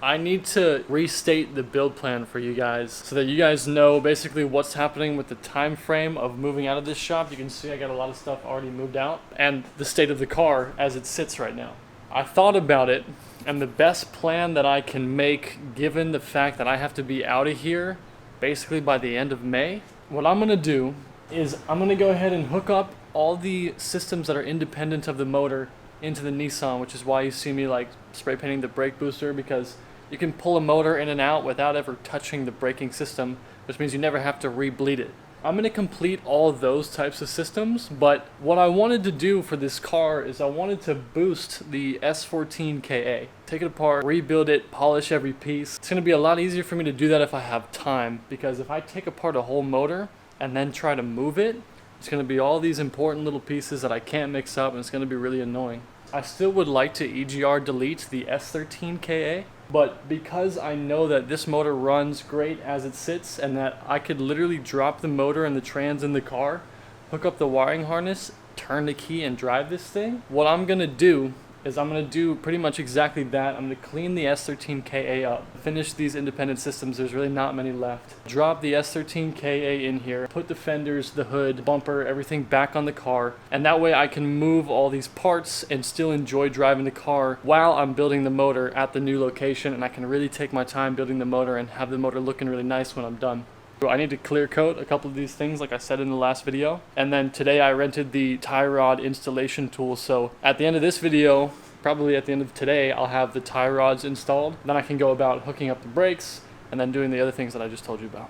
I need to restate the build plan for you guys so that you guys know basically what's happening with the time frame of moving out of this shop. You can see I got a lot of stuff already moved out, and the state of the car as it sits right now. I thought about it, and the best plan that I can make, given the fact that I have to be out of here basically by the end of May, what I'm gonna do is I'm gonna go ahead and hook up all the systems that are independent of the motor into the Nissan, which is why you see me like spray painting the brake booster, because you can pull a motor in and out without ever touching the braking system, which means you never have to re-bleed it. I'm going to complete all those types of systems, but what I wanted to do for this car is I wanted to boost the S13 KA. Take it apart, rebuild it, polish every piece. It's going to be a lot easier for me to do that if I have time, because if I take apart a whole motor and then try to move it, it's going to be all these important little pieces that I can't mix up, and it's going to be really annoying. I still would like to EGR delete the S13 KA, but because I know that this motor runs great as it sits and that I could literally drop the motor and the trans in the car, hook up the wiring harness, turn the key and drive this thing, what I'm going to do is I'm going to do pretty much exactly that. I'm going to clean the S13 KA up, finish these independent systems, there's really not many left, drop the S13 KA in here, put the fenders, the hood, bumper, everything back on the car, and that way I can move all these parts and still enjoy driving the car while I'm building the motor at the new location, and I can really take my time building the motor and have the motor looking really nice when I'm done. I need to clear coat a couple of these things like I said in the last video, and then today I rented the tie rod installation tool, so at the end of this video, probably at the end of today, I'll have the tie rods installed. Then I can go about hooking up the brakes and then doing the other things that I just told you about.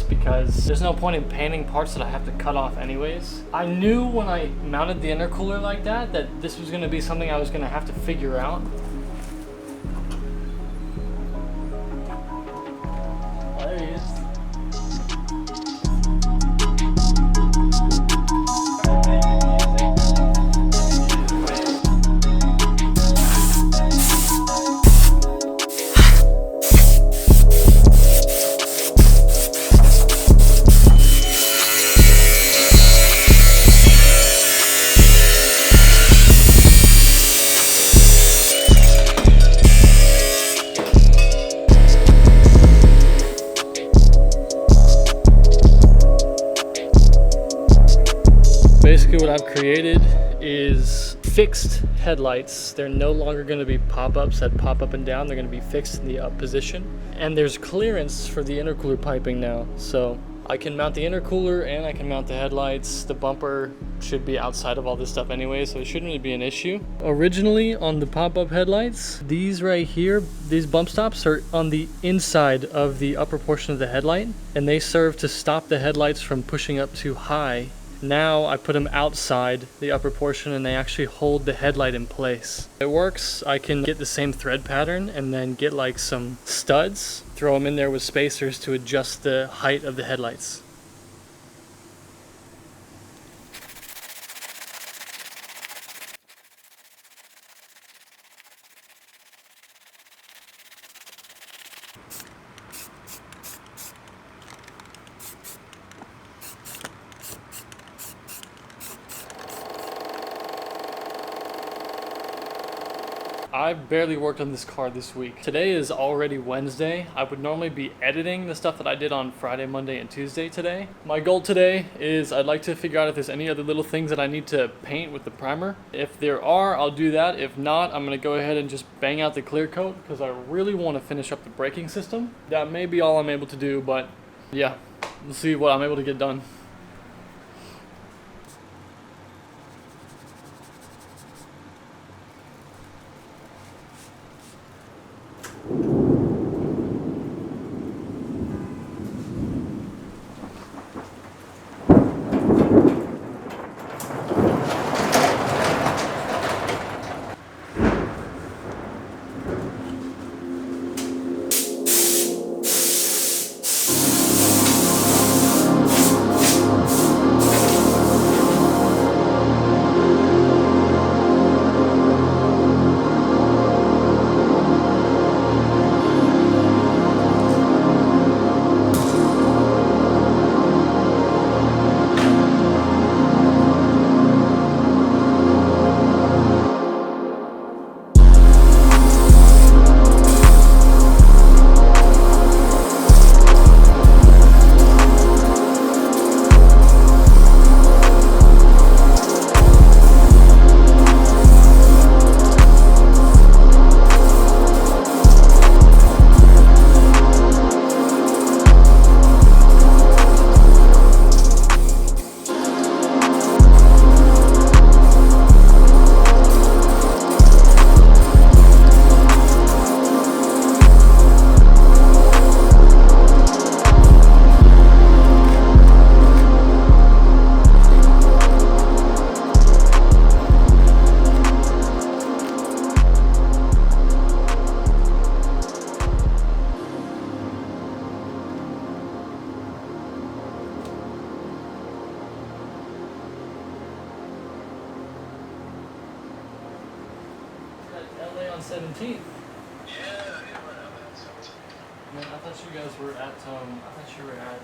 Because there's no point in painting parts that I have to cut off anyways. I knew when I mounted the intercooler like that this was going to be something I was going to have to figure out. Oh, there he is. Basically what I've created is fixed headlights. They're no longer going to be pop-ups that pop up and down. They're going to be fixed in the up position. And there's clearance for the intercooler piping now. So I can mount the intercooler and I can mount the headlights. The bumper should be outside of all this stuff anyway, so it shouldn't really be an issue. Originally on the pop-up headlights, these right here, these bump stops are on the inside of the upper portion of the headlight, and they serve to stop the headlights from pushing up too high. Now I put them outside the upper portion and they actually hold the headlight in place. It works. I can get the same thread pattern and then get like some studs, throw them in there with spacers to adjust the height of the headlights. I've barely worked on this car this week. Today is already Wednesday. I would normally be editing the stuff that I did on Friday, Monday, and Tuesday today. My goal today is I'd like to figure out if there's any other little things that I need to paint with the primer. If there are, I'll do that. If not, I'm gonna go ahead and just bang out the clear coat because I really want to finish up the braking system. That may be all I'm able to do, but yeah, we'll see what I'm able to get done. LA on 17th. Yeah, right on that 17th. Man, I thought you guys were at, I thought you were at,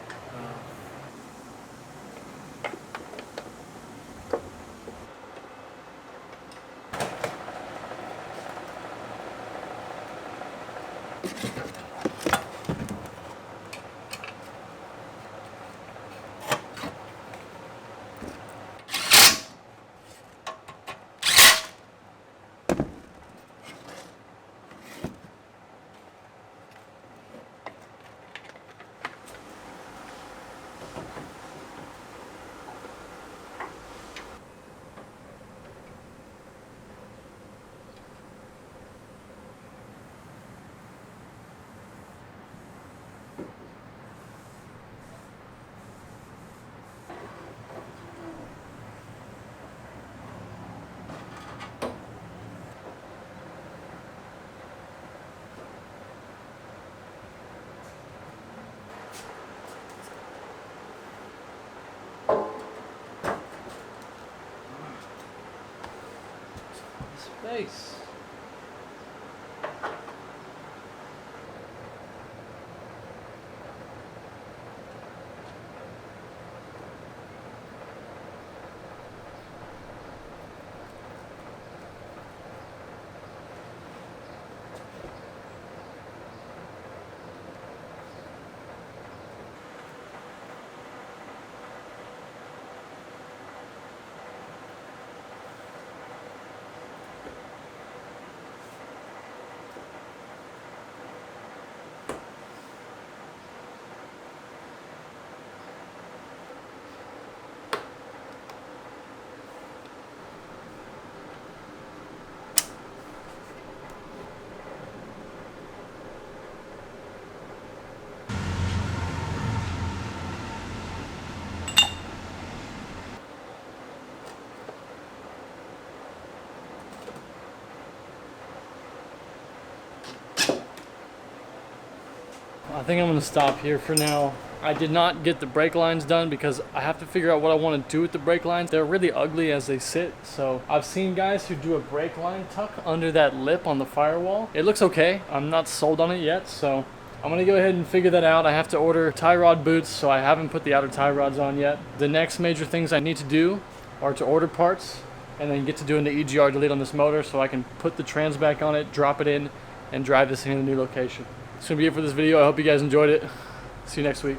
space. I think I'm gonna stop here for now. I did not get the brake lines done because I have to figure out what I want to do with the brake lines. They're really ugly as they sit. So I've seen guys who do a brake line tuck under that lip on the firewall. It looks okay. I'm not sold on it yet, so I'm gonna go ahead and figure that out. I have to order tie rod boots, so I haven't put the outer tie rods on yet. The next major things I need to do are to order parts and then get to doing the EGR delete on this motor so I can put the trans back on it, drop it in, and drive this thing in the new location. That's gonna be it for this video. I hope you guys enjoyed it. See you next week.